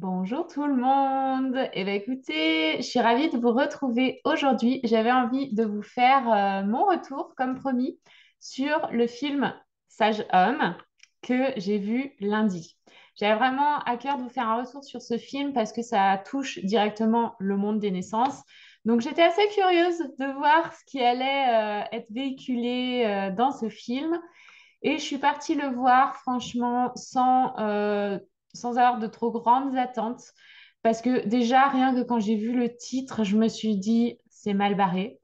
Bonjour tout le monde. Eh bien, écoutez, je suis ravie de vous retrouver aujourd'hui. J'avais envie de vous faire mon retour, comme promis, sur le film Sage Homme que j'ai vu lundi. J'avais vraiment à cœur de vous faire un retour sur ce film parce que ça touche directement le monde des naissances. Donc, j'étais assez curieuse de voir ce qui allait être véhiculé dans ce film. Et je suis partie le voir, franchement, sans avoir de trop grandes attentes. Parce que déjà, rien que quand j'ai vu le titre, je me suis dit, c'est mal barré.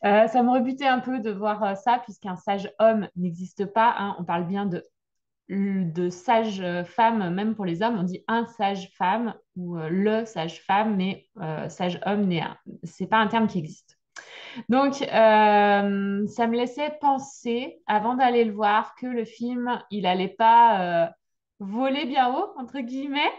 Ça me rebutait un peu de voir ça, puisqu'un sage homme n'existe pas, hein. On parle bien de sage femme, même pour les hommes. On dit un sage femme ou le sage femme, mais sage homme, c'est pas un terme qui existe. Donc, ça me laissait penser, avant d'aller le voir, que le film, il allait pas voler bien haut, entre guillemets,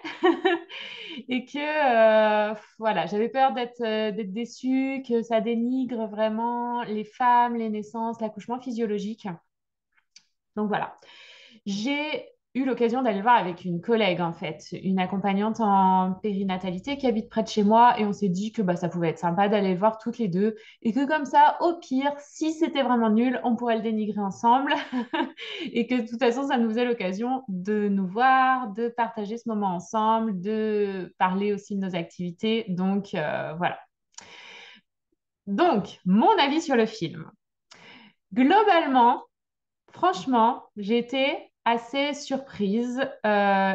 et que, voilà, j'avais peur d'être déçue, que ça dénigre vraiment les femmes, les naissances, l'accouchement physiologique. Donc, voilà. J'ai eu l'occasion d'aller le voir avec une collègue, en fait, une accompagnante en périnatalité qui habite près de chez moi. Et on s'est dit que bah, ça pouvait être sympa d'aller le voir toutes les deux. Et que comme ça, au pire, si c'était vraiment nul, on pourrait le dénigrer ensemble. Et que de toute façon, ça nous faisait l'occasion de nous voir, de partager ce moment ensemble, de parler aussi de nos activités. Donc, voilà. Donc, mon avis sur le film. Globalement, franchement, j'ai été assez surprise.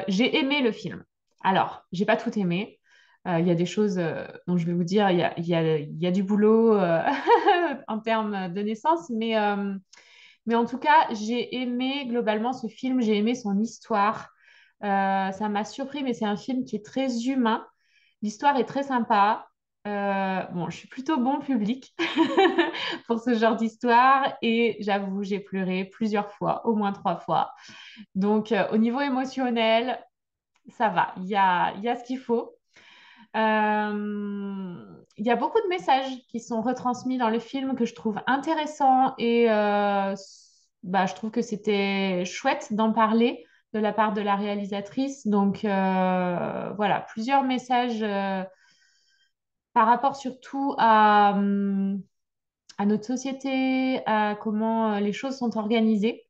J'ai aimé le film. Alors, j'ai pas tout aimé. Il y a des choses dont je vais vous dire, il y a du boulot en termes de naissance, mais en tout cas, j'ai aimé globalement ce film, j'ai aimé son histoire. Ça m'a surpris, mais c'est un film qui est très humain. L'histoire est très sympa. Bon, je suis plutôt bon public pour ce genre d'histoire et j'avoue, j'ai pleuré plusieurs fois, au moins 3 fois. Donc, au niveau émotionnel, ça va. Il y a ce qu'il faut. Il y a beaucoup de messages qui sont retransmis dans le film que je trouve intéressants et bah, je trouve que c'était chouette d'en parler de la part de la réalisatrice. Donc voilà, plusieurs messages par rapport surtout à notre société, à comment les choses sont organisées.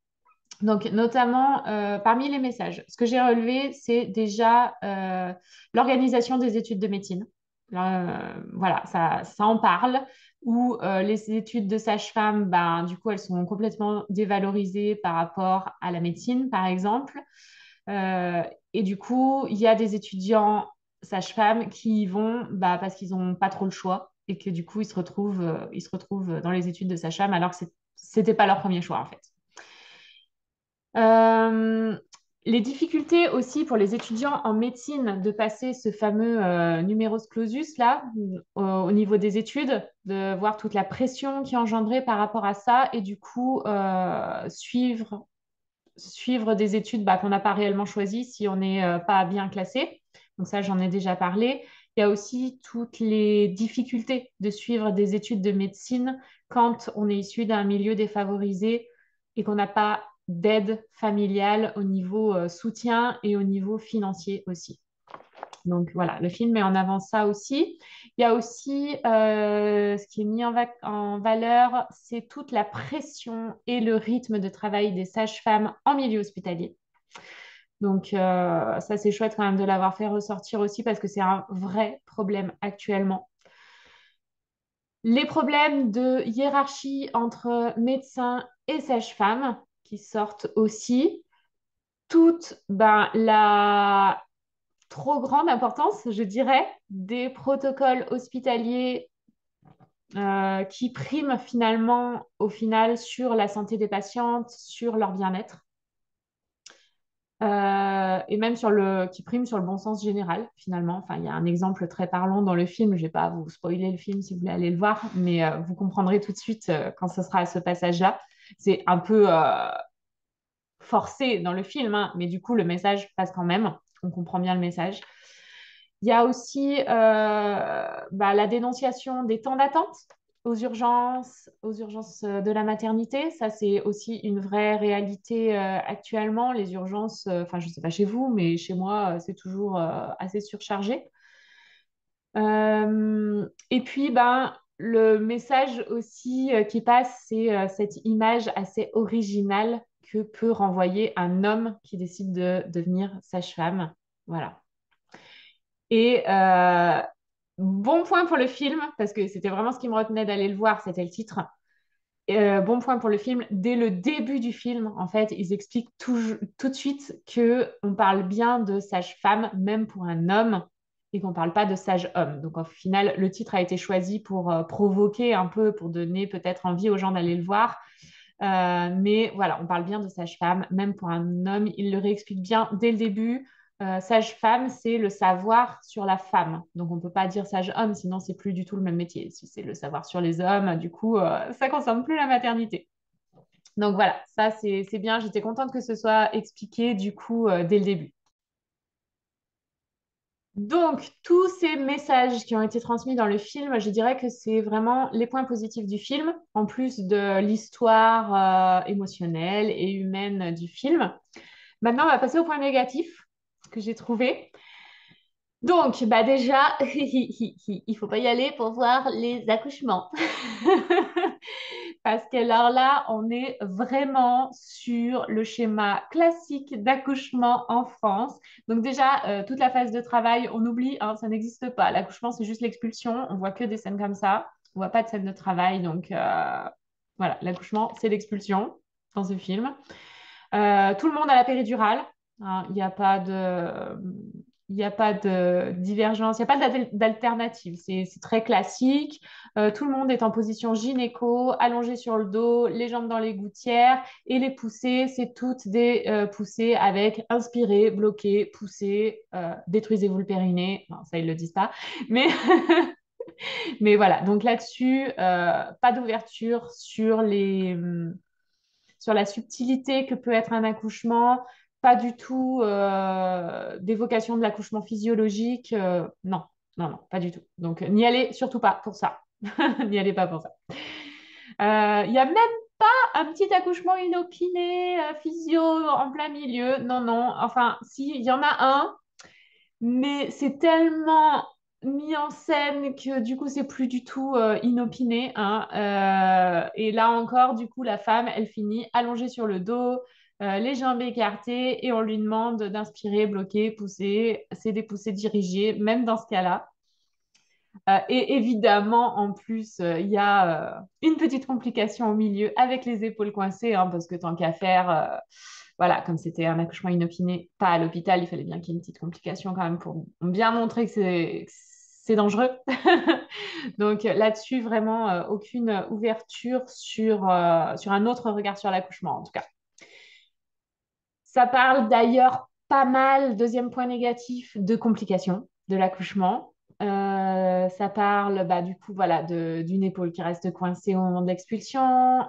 Donc, notamment, parmi les messages, ce que j'ai relevé, c'est déjà l'organisation des études de médecine. Voilà, ça en parle. Où les études de sage-femme, ben, du coup, elles sont complètement dévalorisées par rapport à la médecine, par exemple. Euh, et du coup, il y a des étudiants sages-femmes qui y vont bah, parce qu'ils n'ont pas trop le choix et que du coup, ils se retrouvent dans les études de sage-femme alors que c'était pas leur premier choix, en fait. Euh, les difficultés aussi pour les étudiants en médecine de passer ce fameux numerus clausus là au niveau des études, de voir toute la pression qui est engendrée par rapport à ça et du coup suivre des études bah, qu'on n'a pas réellement choisies si on n'est pas bien classé. Donc ça, j'en ai déjà parlé. Il y a aussi toutes les difficultés de suivre des études de médecine quand on est issu d'un milieu défavorisé et qu'on n'a pas d'aide familiale au niveau soutien et au niveau financier aussi. Donc voilà, le film met en avant ça aussi. Il y a aussi ce qui est mis en valeur, c'est toute la pression et le rythme de travail des sages-femmes en milieu hospitalier. Donc ça, c'est chouette quand même de l'avoir fait ressortir aussi parce que c'est un vrai problème actuellement. Les problèmes de hiérarchie entre médecins et sages-femmes qui sortent aussi. Toute ben, la trop grande importance, je dirais, des protocoles hospitaliers qui priment finalement, au final, sur la santé des patientes, sur leur bien-être, et même qui prime sur le bon sens général, finalement. Enfin, il y a un exemple très parlant dans le film, je ne vais pas vous spoiler le film si vous voulez aller le voir, mais vous comprendrez tout de suite quand ce sera à ce passage-là. C'est un peu forcé dans le film, hein, mais du coup, le message passe quand même. On comprend bien le message. Il y a aussi bah, la dénonciation des temps d'attente aux urgences de la maternité. Ça, c'est aussi une vraie réalité actuellement. Les urgences, enfin, je ne sais pas chez vous, mais chez moi, c'est toujours assez surchargé. Et puis, ben, le message aussi qui passe, c'est cette image assez originale que peut renvoyer un homme qui décide de devenir sage-femme. Voilà. Et bon point pour le film, parce que c'était vraiment ce qui me retenait d'aller le voir, c'était le titre. Bon point pour le film, dès le début du film, en fait, ils expliquent tout de suite que on parle bien de sage-femme, même pour un homme, et qu'on ne parle pas de sage-homme. Donc, au final, le titre a été choisi pour provoquer un peu, pour donner peut-être envie aux gens d'aller le voir. Mais voilà, on parle bien de sage-femme, même pour un homme. Il le réexplique bien dès le début. Sage-femme, c'est le savoir sur la femme. Donc, on ne peut pas dire sage-homme, sinon c'est plus du tout le même métier. Si c'est le savoir sur les hommes, du coup, ça ne concerne plus la maternité. Donc voilà, ça c'est bien. J'étais contente que ce soit expliqué du coup dès le début. Donc, tous ces messages qui ont été transmis dans le film, je dirais que c'est vraiment les points positifs du film, en plus de l'histoire émotionnelle et humaine du film. Maintenant, on va passer au point négatif que j'ai trouvé. Donc, bah déjà, il faut pas y aller pour voir les accouchements. Parce que alors là, on est vraiment sur le schéma classique d'accouchement en France. Donc déjà, toute la phase de travail, on oublie, hein, ça n'existe pas. L'accouchement, c'est juste l'expulsion. On voit que des scènes comme ça. On voit pas de scène de travail. Donc voilà, l'accouchement, c'est l'expulsion dans ce film. Tout le monde a la péridurale, hein. Il n'y a pas de divergence, il n'y a pas d'alternative. C'est très classique. Tout le monde est en position gynéco, allongé sur le dos, les jambes dans les gouttières. Et les poussées, c'est toutes des poussées avec inspiré, bloqué, poussé, détruisez-vous le périnée. Non, ça, ils ne le disent pas. Mais, mais voilà, donc là-dessus, pas d'ouverture sur la subtilité que peut être un accouchement, pas du tout d'évocation de l'accouchement physiologique. Non, non, non, pas du tout. Donc, n'y allez surtout pas pour ça. N'y allez pas pour ça. Il y a même un petit accouchement inopiné, physio en plein milieu. Non, non. Enfin, si, il y en a un, mais c'est tellement mis en scène que du coup, c'est plus du tout inopiné, hein. Et là encore, du coup, la femme, elle finit allongée sur le dos, les jambes écartées, et on lui demande d'inspirer, bloquer, pousser. C'est des poussées dirigées, même dans ce cas-là. Et évidemment, en plus, il y a une petite complication au milieu avec les épaules coincées, hein, parce que tant qu'à faire, voilà, comme c'était un accouchement inopiné, pas à l'hôpital, il fallait bien qu'il y ait une petite complication quand même pour bien montrer que c'est dangereux. Donc là-dessus, vraiment, aucune ouverture sur un autre regard sur l'accouchement, en tout cas. Ça parle d'ailleurs pas mal, deuxième point négatif, de complications de l'accouchement. Ça parle bah, du coup voilà, d'une épaule qui reste coincée au moment de l'expulsion.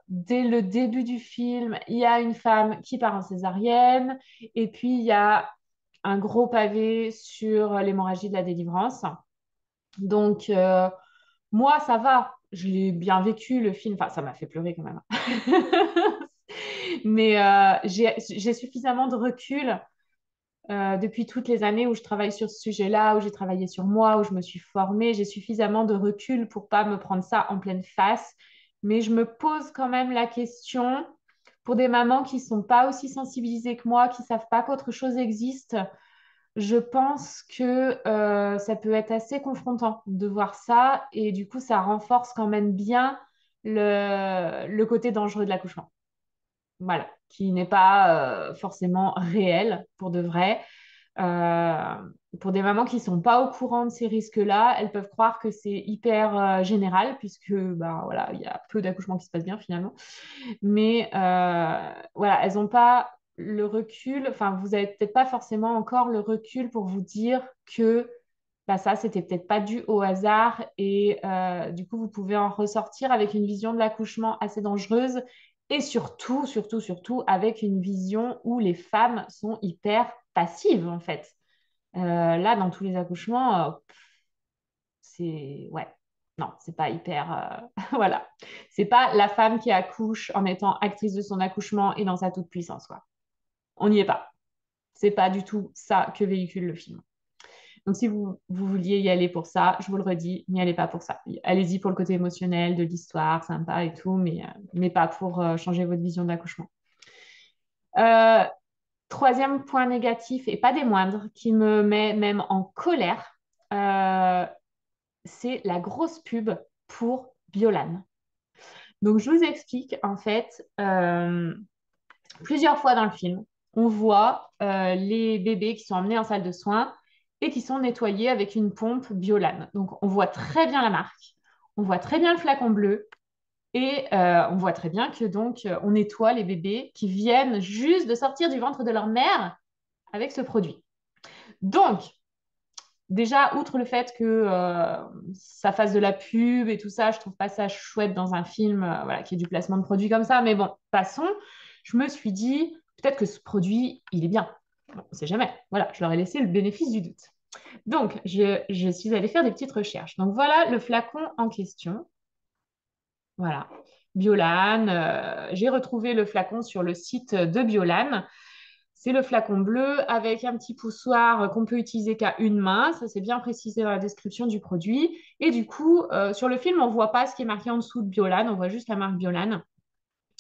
Dès le début du film, il y a une femme qui part en césarienne et puis il y a un gros pavé sur l'hémorragie de la délivrance. Donc moi, ça va, je l'ai bien vécu le film, enfin ça m'a fait pleurer quand même. Mais j'ai suffisamment de recul depuis toutes les années où je travaille sur ce sujet-là, où j'ai travaillé sur moi, où je me suis formée. J'ai suffisamment de recul pour pas me prendre ça en pleine face. Mais je me pose quand même la question pour des mamans qui sont pas aussi sensibilisées que moi, qui savent pas qu'autre chose existe. Je pense que ça peut être assez confrontant de voir ça et du coup, ça renforce quand même bien le côté dangereux de l'accouchement. Voilà, qui n'est pas forcément réel pour de vrai. Euh, pour des mamans qui ne sont pas au courant de ces risques-là, elles peuvent croire que c'est hyper général, puisque bah, voilà, il y a peu d'accouchements qui se passent bien finalement. Mais voilà, elles n'ont pas le recul, enfin, vous n'avez peut-être pas forcément encore le recul pour vous dire que bah, ça, c'était peut-être pas dû au hasard et du coup, vous pouvez en ressortir avec une vision de l'accouchement assez dangereuse et surtout, surtout, surtout avec une vision où les femmes sont hyper passives en fait. Là, dans tous les accouchements, c'est ouais. non, c'est pas hyper. Voilà. C'est pas la femme qui accouche en étant actrice de son accouchement et dans sa toute-puissance, quoi. On n'y est pas. C'est pas du tout ça que véhicule le film. Donc, si vous vouliez y aller pour ça, je vous le redis, n'y allez pas pour ça. Allez-y pour le côté émotionnel de l'histoire, sympa et tout, mais pas pour changer votre vision de l'accouchement. Euh, Troisième point négatif, et pas des moindres, qui me met même en colère, euh, c'est la grosse pub pour Biolan. Donc, je vous explique, en fait, plusieurs fois dans le film, on voit les bébés qui sont emmenés en salle de soins et qui sont nettoyés avec une pompe Biolan. Donc, on voit très bien la marque, on voit très bien le flacon bleu et on voit très bien que donc on nettoie les bébés qui viennent juste de sortir du ventre de leur mère avec ce produit. Donc, déjà, outre le fait que ça fasse de la pub et tout ça, je trouve pas ça chouette dans un film voilà, qui est du placement de produits comme ça. Mais bon, passons. Je me suis dit, peut-être que ce produit, il est bien. Bon, on ne sait jamais. Voilà, je leur ai laissé le bénéfice du doute. Donc, je suis allée faire des petites recherches. Donc, voilà le flacon en question. Voilà. Biolan. J'ai retrouvé le flacon sur le site de Biolan. C'est le flacon bleu avec un petit poussoir qu'on peut utiliser qu'à une main. Ça, c'est bien précisé dans la description du produit. Et du coup, sur le film, on ne voit pas ce qui est marqué en dessous de Biolan. On voit juste la marque Biolan.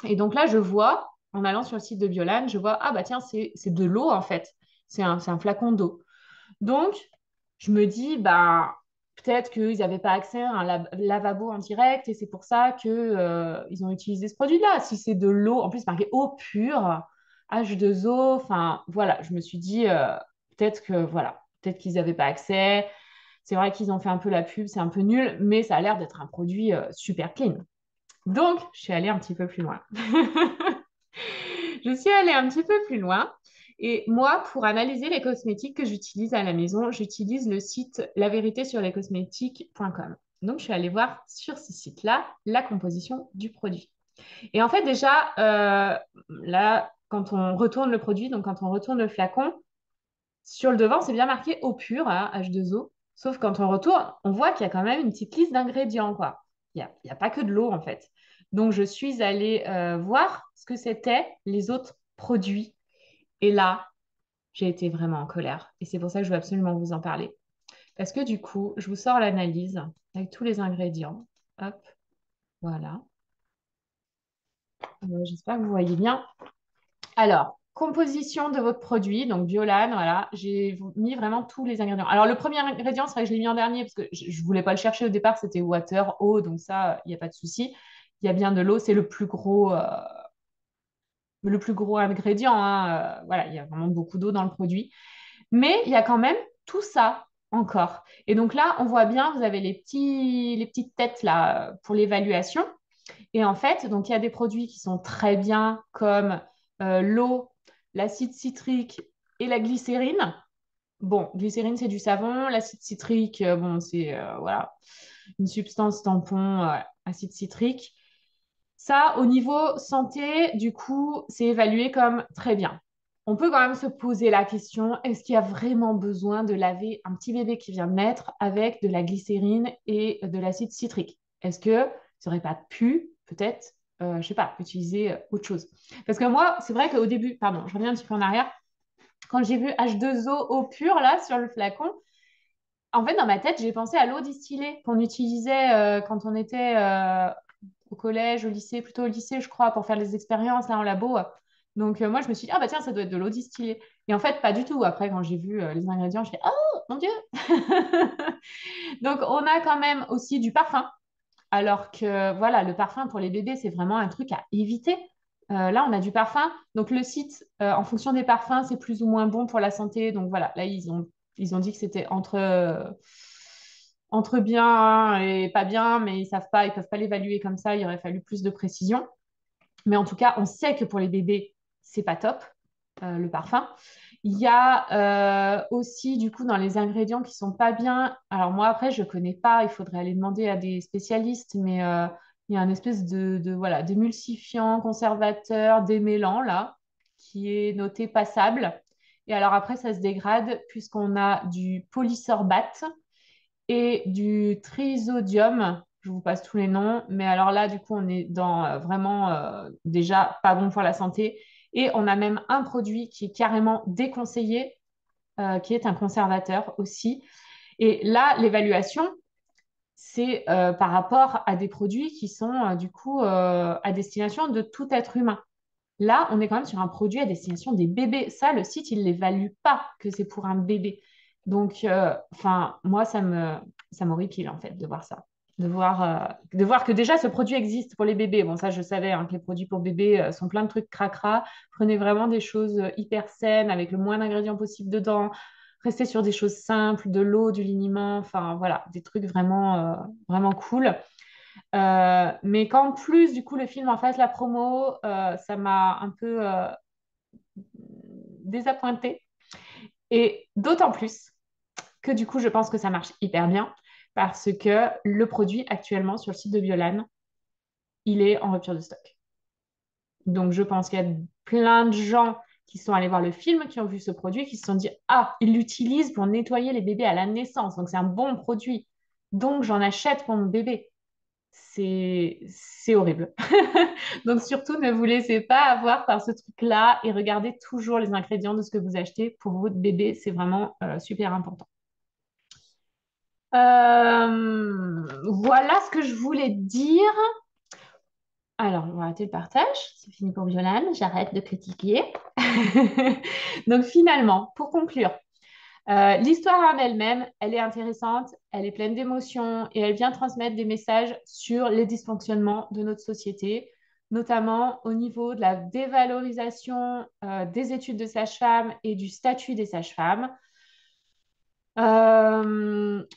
Et donc là, je vois, en allant sur le site de Biolan, je vois, ah bah tiens, c'est de l'eau en fait. C'est un flacon d'eau. Donc, je me dis, bah, peut-être qu'ils n'avaient pas accès à un lavabo en direct et c'est pour ça que, ils ont utilisé ce produit-là. Si c'est de l'eau, en plus marqué eau pure, H2O, enfin voilà, je me suis dit, peut-être que voilà, peut-être qu'ils n'avaient pas accès. C'est vrai qu'ils ont fait un peu la pub, c'est un peu nul, mais ça a l'air d'être un produit super clean. Donc, je suis allée un petit peu plus loin. Je suis allée un petit peu plus loin. Et moi, pour analyser les cosmétiques que j'utilise à la maison, j'utilise le site lavéritésurlescosmétiques.com. Donc, je suis allée voir sur ce site-là la composition du produit. Et en fait, déjà, là, quand on retourne le produit, donc quand on retourne le flacon, sur le devant, c'est bien marqué eau pure, hein, H2O. Sauf quand on retourne, on voit qu'il y a quand même une petite liste d'ingrédients, quoi. Il y a pas que de l'eau, en fait. Donc, je suis allée voir ce que c'était les autres produits. Et là, j'ai été vraiment en colère. Et c'est pour ça que je veux absolument vous en parler. Parce que du coup, je vous sors l'analyse avec tous les ingrédients. Hop, voilà. J'espère que vous voyez bien. Alors, composition de votre produit, donc Biolan, voilà, j'ai mis vraiment tous les ingrédients. Alors, le premier ingrédient, c'est vrai que je l'ai mis en dernier parce que je ne voulais pas le chercher au départ, c'était water, eau, donc ça, il n'y a pas de souci. Il y a bien de l'eau, c'est le plus gros ingrédient, hein. Voilà, il y a vraiment beaucoup d'eau dans le produit. Mais il y a quand même tout ça encore. Et donc là, on voit bien, vous avez les petites têtes là pour l'évaluation. Et en fait, donc il y a des produits qui sont très bien comme l'eau, l'acide citrique et la glycérine. Bon, glycérine, c'est du savon. L'acide citrique, bon, c'est voilà, une substance tampon, acide citrique. Ça, au niveau santé, du coup, c'est évalué comme très bien. On peut quand même se poser la question, est-ce qu'il y a vraiment besoin de laver un petit bébé qui vient de naître avec de la glycérine et de l'acide citrique? Est-ce que ça n'aurait pas pu, peut-être, je ne sais pas, utiliser autre chose? Parce que moi, c'est vrai qu'au début, pardon, je reviens un petit peu en arrière, quand j'ai vu H2O eau pure là sur le flacon, en fait, dans ma tête, j'ai pensé à l'eau distillée qu'on utilisait quand on était au collège, au lycée, plutôt au lycée, je crois, pour faire les expériences là en labo. Donc, moi, je me suis dit, ah bah tiens, ça doit être de l'eau distillée. Et en fait, pas du tout. Après, quand j'ai vu les ingrédients, je fais, oh mon Dieu! Donc, on a quand même aussi du parfum. Alors que, voilà, le parfum pour les bébés, c'est vraiment un truc à éviter. Là, on a du parfum. Donc, le site, en fonction des parfums, c'est plus ou moins bon pour la santé. Donc, voilà, là, ils ont dit que c'était entre bien et pas bien, mais ils peuvent pas l'évaluer comme ça. Il aurait fallu plus de précision. Mais en tout cas, on sait que pour les bébés, c'est pas top, le parfum. Il y a aussi, du coup, dans les ingrédients qui sont pas bien. Alors, moi, après, je connais pas. Il faudrait aller demander à des spécialistes. Mais il y a une espèce voilà, d'émulsifiant, conservateur, démêlant, là, qui est noté passable. Et alors, après, ça se dégrade puisqu'on a du polysorbate et du trisodium. Je vous passe tous les noms. Mais alors là, du coup, on est dans vraiment déjà pas bon pour la santé. Et on a même un produit qui est carrément déconseillé, qui est un conservateur aussi. Et là, l'évaluation, c'est par rapport à des produits qui sont du coup à destination de tout être humain. Là, on est quand même sur un produit à destination des bébés. Ça, le site, il ne l'évalue pas que c'est pour un bébé. Donc, enfin, moi, ça m'horripile en fait de voir ça. De voir que déjà ce produit existe pour les bébés. Bon, ça, je savais hein, que les produits pour bébés sont plein de trucs cracra. Prenez vraiment des choses hyper saines avec le moins d'ingrédients possible dedans. Restez sur des choses simples, de l'eau, du liniment, enfin voilà, des trucs vraiment, vraiment cool. Mais qu'en plus, du coup, le film en fasse la promo, ça m'a un peu désappointée. Et d'autant plus que du coup, je pense que ça marche hyper bien parce que le produit actuellement sur le site de Biolan, il est en rupture de stock. Donc, je pense qu'il y a plein de gens qui sont allés voir le film, qui ont vu ce produit, qui se sont dit, ah, ils l'utilisent pour nettoyer les bébés à la naissance. Donc, c'est un bon produit. Donc, j'en achète pour mon bébé. C'est horrible. Donc surtout, ne vous laissez pas avoir par ce truc-là et regardez toujours les ingrédients de ce que vous achetez pour votre bébé. C'est vraiment super important. Voilà ce que je voulais dire. Alors, on va arrêter le partage. C'est fini pour Violane. J'arrête de critiquer. Donc finalement, pour conclure, l'histoire en elle-même, elle est intéressante, elle est pleine d'émotions et elle vient transmettre des messages sur les dysfonctionnements de notre société, notamment au niveau de la dévalorisation des études de sage-femme et du statut des sages-femmes,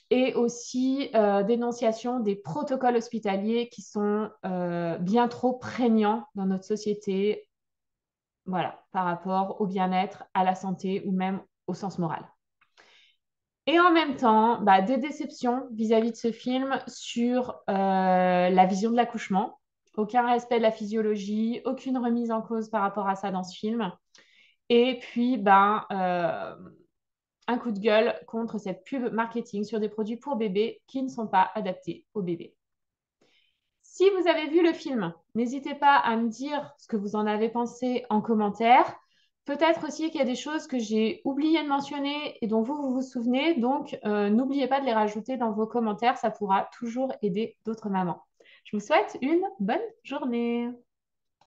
et aussi dénonciation des protocoles hospitaliers qui sont bien trop prégnants dans notre société, voilà, par rapport au bien-être, à la santé ou même au sens moral. Et en même temps, bah, des déceptions vis-à-vis de ce film sur la vision de l'accouchement. Aucun respect de la physiologie, aucune remise en cause par rapport à ça dans ce film. Et puis, ben, un coup de gueule contre cette pub marketing sur des produits pour bébés qui ne sont pas adaptés aux bébés. Si vous avez vu le film, n'hésitez pas à me dire ce que vous en avez pensé en commentaire. Peut-être aussi qu'il y a des choses que j'ai oublié de mentionner et dont vous vous souvenez. Donc, n'oubliez pas de les rajouter dans vos commentaires. Ça pourra toujours aider d'autres mamans. Je vous souhaite une bonne journée.